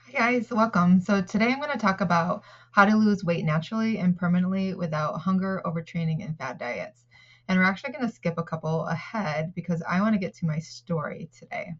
Hi guys, welcome. So today I'm going to talk about how to lose weight naturally and permanently without hunger, overtraining, and fad diets. And we're actually going to skip a couple ahead because I want to get to my story today.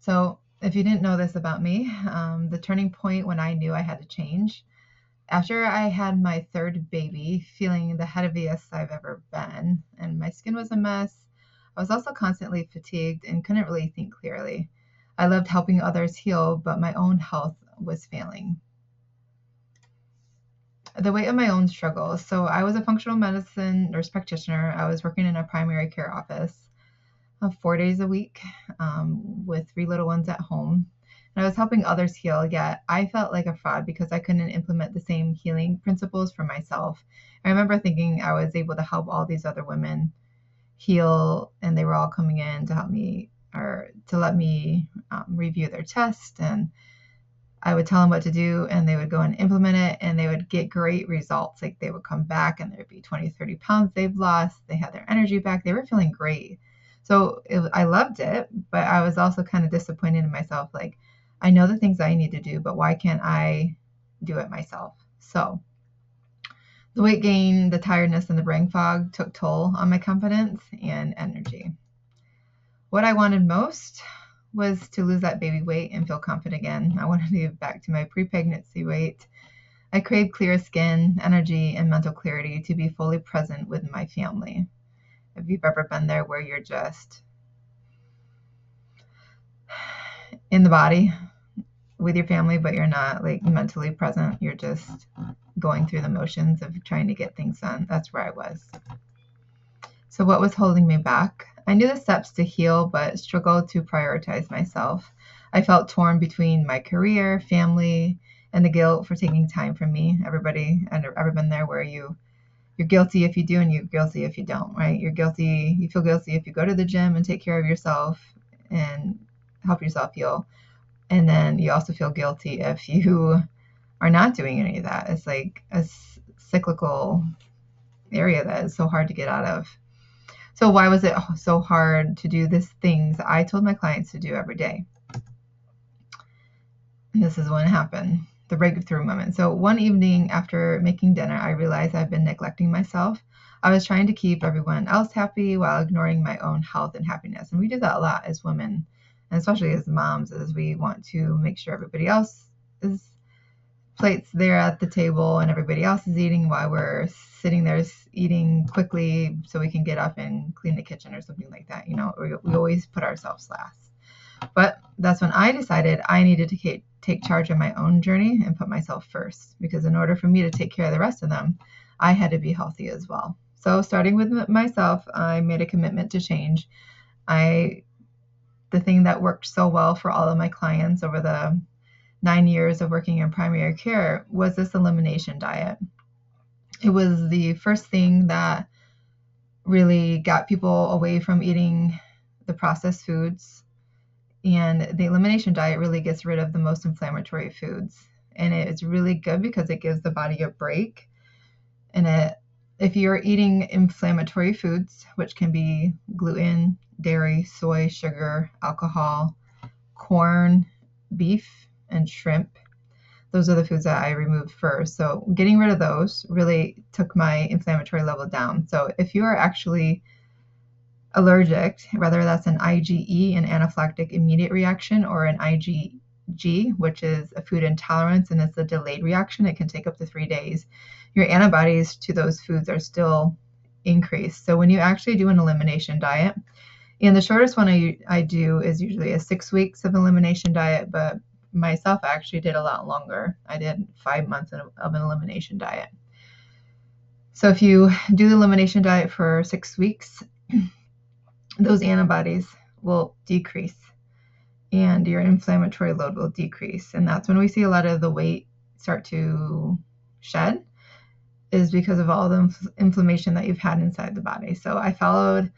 So if you didn't know this about me, the turning point when I knew I had to change, after I had my third baby, feeling the heaviest I've ever been, and my skin was a mess. I was also constantly fatigued and couldn't really think clearly. I loved helping others heal, but my own health was failing. The weight of my own struggles. So I was a functional medicine nurse practitioner. I was working in a primary care office 4 days a week with three little ones at home. And I was helping others heal, yet I felt like a fraud because I couldn't implement the same healing principles for myself. I remember thinking I was able to help all these other women heal, and they were all coming in to help me or to let me review their test, and I would tell them what to do and they would go and implement it and they would get great results. Like they would come back and there'd be 20, 30 pounds they've lost. They had their energy back. They were feeling great. So I loved it, but I was also kind of disappointed in myself. Like, I know the things I need to do, but why can't I do it myself? So the weight gain, the tiredness, and the brain fog took toll on my confidence and energy. What I wanted most was to lose that baby weight and feel confident again. I wanted to get back to my pre-pregnancy weight. I craved clear skin, energy, and mental clarity to be fully present with my family. If you've ever been there where you're just in the body with your family, but you're not like mentally present, you're just going through the motions of trying to get things done. That's where I was. So, what was holding me back? I knew the steps to heal, but struggled to prioritize myself. I felt torn between my career, family, and the guilt for taking time from me. Everybody, I've ever been there where you're guilty if you do and you're guilty if you don't, right? You feel guilty if you go to the gym and take care of yourself and help yourself heal. And then you also feel guilty if you are not doing any of that. It's like a cyclical area that is so hard to get out of. So why was it so hard to do these things I told my clients to do every day? And this is when it happened, the breakthrough moment. So one evening after making dinner, I realized I've been neglecting myself. I was trying to keep everyone else happy while ignoring my own health and happiness. And we do that a lot as women, and especially as moms, as we want to make sure everybody else is plates there at the table and everybody else is eating while we're sitting there eating quickly so we can get up and clean the kitchen or something like that. We always put ourselves last. But that's when I decided I needed to take charge of my own journey and put myself first, because in order for me to take care of the rest of them, I had to be healthy as well. So starting with myself, I made a commitment to change. The thing that worked so well for all of my clients over the 9 years of working in primary care was this elimination diet. It was the first thing that really got people away from eating the processed foods. And the elimination diet really gets rid of the most inflammatory foods. And it's really good because it gives the body a break. And if you're eating inflammatory foods, which can be gluten, dairy, soy, sugar, alcohol, corn, beef, and shrimp, those are the foods that I removed first. So getting rid of those really took my inflammatory level down. So if you are actually allergic, whether that's an IgE, an anaphylactic immediate reaction, or an IgG, which is a food intolerance and it's a delayed reaction, it can take up to 3 days, your antibodies to those foods are still increased. So when you actually do an elimination diet, and the shortest one I do is usually a 6 weeks of elimination diet, but myself, I actually did a lot longer. I did 5 months of an elimination diet. So if you do the elimination diet for 6 weeks, those antibodies will decrease and your inflammatory load will decrease. And that's when we see a lot of the weight start to shed, is because of all the inflammation that you've had inside the body. So I followed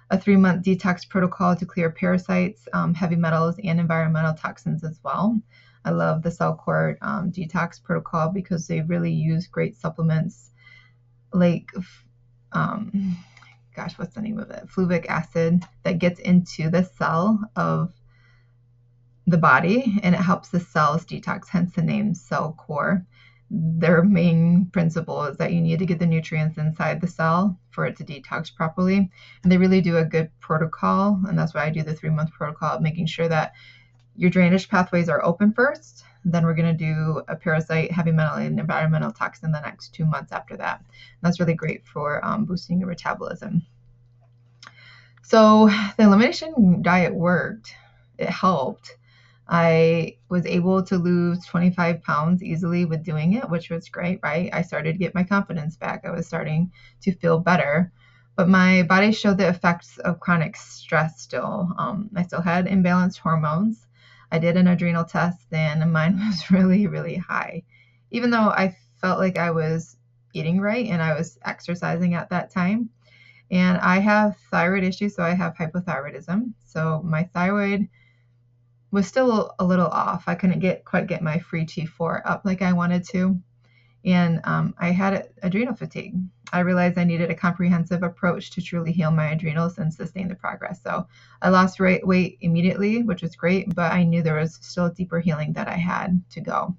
a 3-month detox protocol to clear parasites, heavy metals, and environmental toxins as well. I love the CellCore detox protocol because they really use great supplements like, what's the name of it? Fluvic acid that gets into the cell of the body, and it helps the cells detox, hence the name cell core. Their main principle is that you need to get the nutrients inside the cell for it to detox properly. And they really do a good protocol, and that's why I do the 3-month protocol of making sure that your drainage pathways are open first. Then we're going to do a parasite, heavy metal, and environmental toxin the next 2 months after that. And that's really great for boosting your metabolism. So the elimination diet worked. It helped. I was able to lose 25 pounds easily with doing it, which was great, right? I started to get my confidence back. I was starting to feel better, but my body showed the effects of chronic stress still. I still had imbalanced hormones. I did an adrenal test and mine was really, really high, even though I felt like I was eating right and I was exercising at that time. And I have thyroid issues, so I have hypothyroidism. So my thyroid was still a little off. I couldn't quite get my free T4 up like I wanted to. And I had adrenal fatigue. I realized I needed a comprehensive approach to truly heal my adrenals and sustain the progress. So I lost weight immediately, which was great, but I knew there was still a deeper healing that I had to go.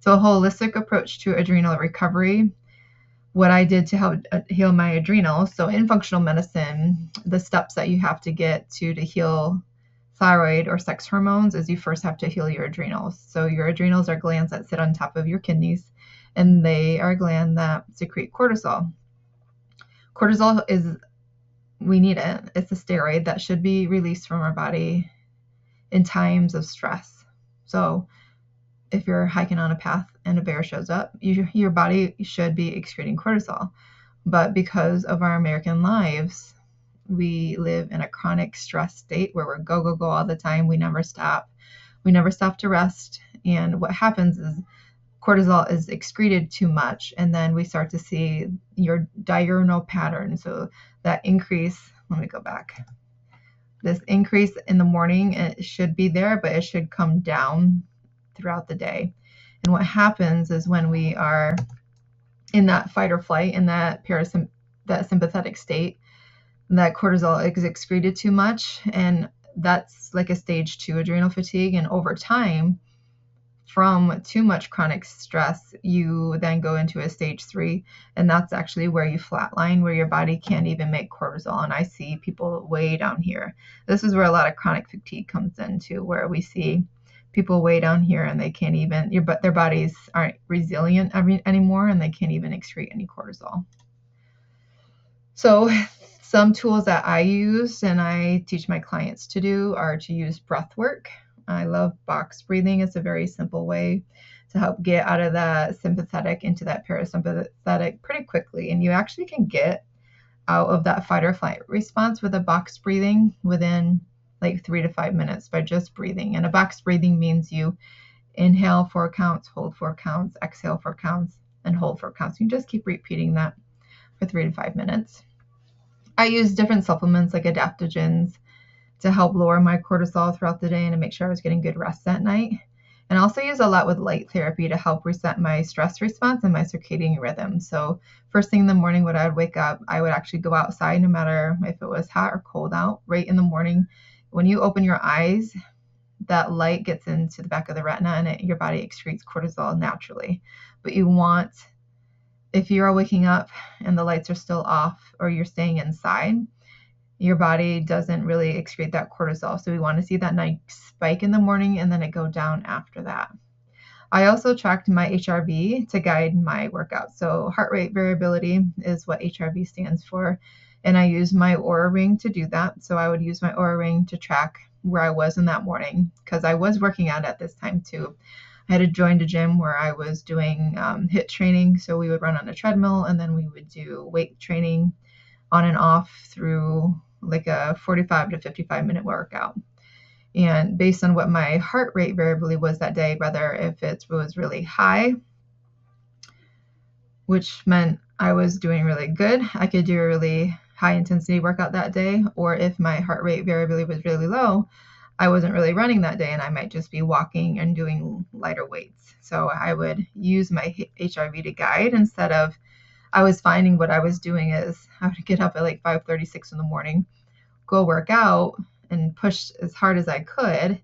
So a holistic approach to adrenal recovery, what I did to help heal my adrenals. So in functional medicine, the steps that you have to get to heal thyroid or sex hormones is you first have to heal your adrenals. So your adrenals are glands that sit on top of your kidneys, and they are a gland that secrete cortisol. Cortisol we need it. It's a steroid that should be released from our body in times of stress. So if you're hiking on a path and a bear shows up, your body should be excreting cortisol. But because of our American lives, we live in a chronic stress state where we're go, go, go all the time. We never stop. We never stop to rest. And what happens is cortisol is excreted too much, and then we start to see your diurnal pattern. So that increase, let me go back. This increase in the morning, it should be there, but it should come down throughout the day. And what happens is when we are in that fight or flight, in that sympathetic state, that cortisol is excreted too much, and that's like a stage 2 adrenal fatigue. And over time, from too much chronic stress, you then go into a stage 3, and that's actually where you flatline, where your body can't even make cortisol. And I see people way down here. This is where a lot of chronic fatigue comes into, where we see people way down here and they can't even, their bodies aren't resilient anymore, and they can't even excrete any cortisol. So some tools that I use and I teach my clients to do are to use breath work. I love box breathing. It's a very simple way to help get out of that sympathetic into that parasympathetic pretty quickly. And you actually can get out of that fight or flight response with a box breathing within like 3 to 5 minutes by just breathing. And a box breathing means you inhale 4 counts, hold 4 counts, exhale 4 counts, and hold 4 counts. You just keep repeating that for 3 to 5 minutes. I use different supplements like adaptogens to help lower my cortisol throughout the day and to make sure I was getting good rest at night. And I also use a lot with light therapy to help reset my stress response and my circadian rhythm. So first thing in the morning when I would wake up, I would actually go outside, no matter if it was hot or cold out, right in the morning. When you open your eyes, that light gets into the back of the retina and your body excretes cortisol naturally. But you want, if you're waking up and the lights are still off or you're staying inside, your body doesn't really excrete that cortisol. So we want to see that nice spike in the morning and then it go down after that. I also tracked my HRV to guide my workout. So heart rate variability is what HRV stands for. And I use my Oura Ring to do that. So I would use my Oura Ring to track where I was in that morning, because I was working out at this time too. I had joined a gym where I was doing HIIT training. So we would run on a treadmill and then we would do weight training on and off through like a 45 to 55 minute workout. And based on what my heart rate variability was that day, whether if it was really high, which meant I was doing really good, I could do a really high intensity workout that day, or if my heart rate variability was really low, I wasn't really running that day and I might just be walking and doing lighter weights. So I would use my HRV to guide instead of, I was finding what I was doing is I would get up at like 5:36 in the morning, go work out and push as hard as I could,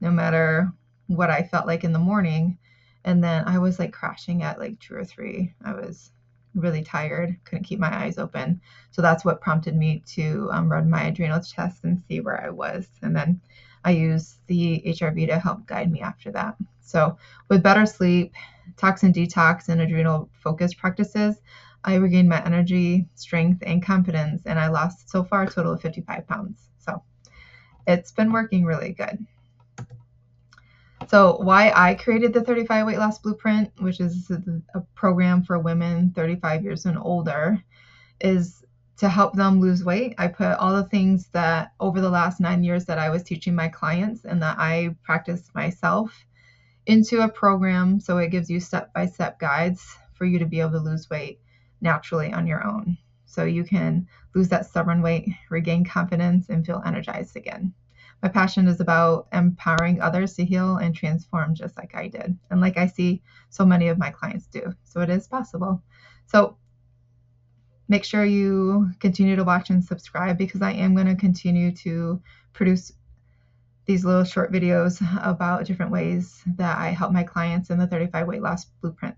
no matter what I felt like in the morning. And then I was like crashing at like 2 or 3. I was really tired, couldn't keep my eyes open. So that's what prompted me to run my adrenal test and see where I was. And then I used the HRV to help guide me after that. So with better sleep, toxin detox, and adrenal focus practices, I regained my energy, strength, and confidence, and I lost so far a total of 55 pounds. So it's been working really good. So why I created the 35 Weight Loss Blueprint, which is a program for women 35 years and older, is to help them lose weight. I put all the things that over the last 9 years that I was teaching my clients and that I practiced myself into a program, so it gives you step-by-step guides for you to be able to lose weight naturally on your own. So you can lose that stubborn weight, regain confidence, and feel energized again. My passion is about empowering others to heal and transform just like I did, and like I see so many of my clients do. So it is possible. So make sure you continue to watch and subscribe, because I am going to continue to produce these little short videos about different ways that I help my clients in the 35 Weight Loss Blueprint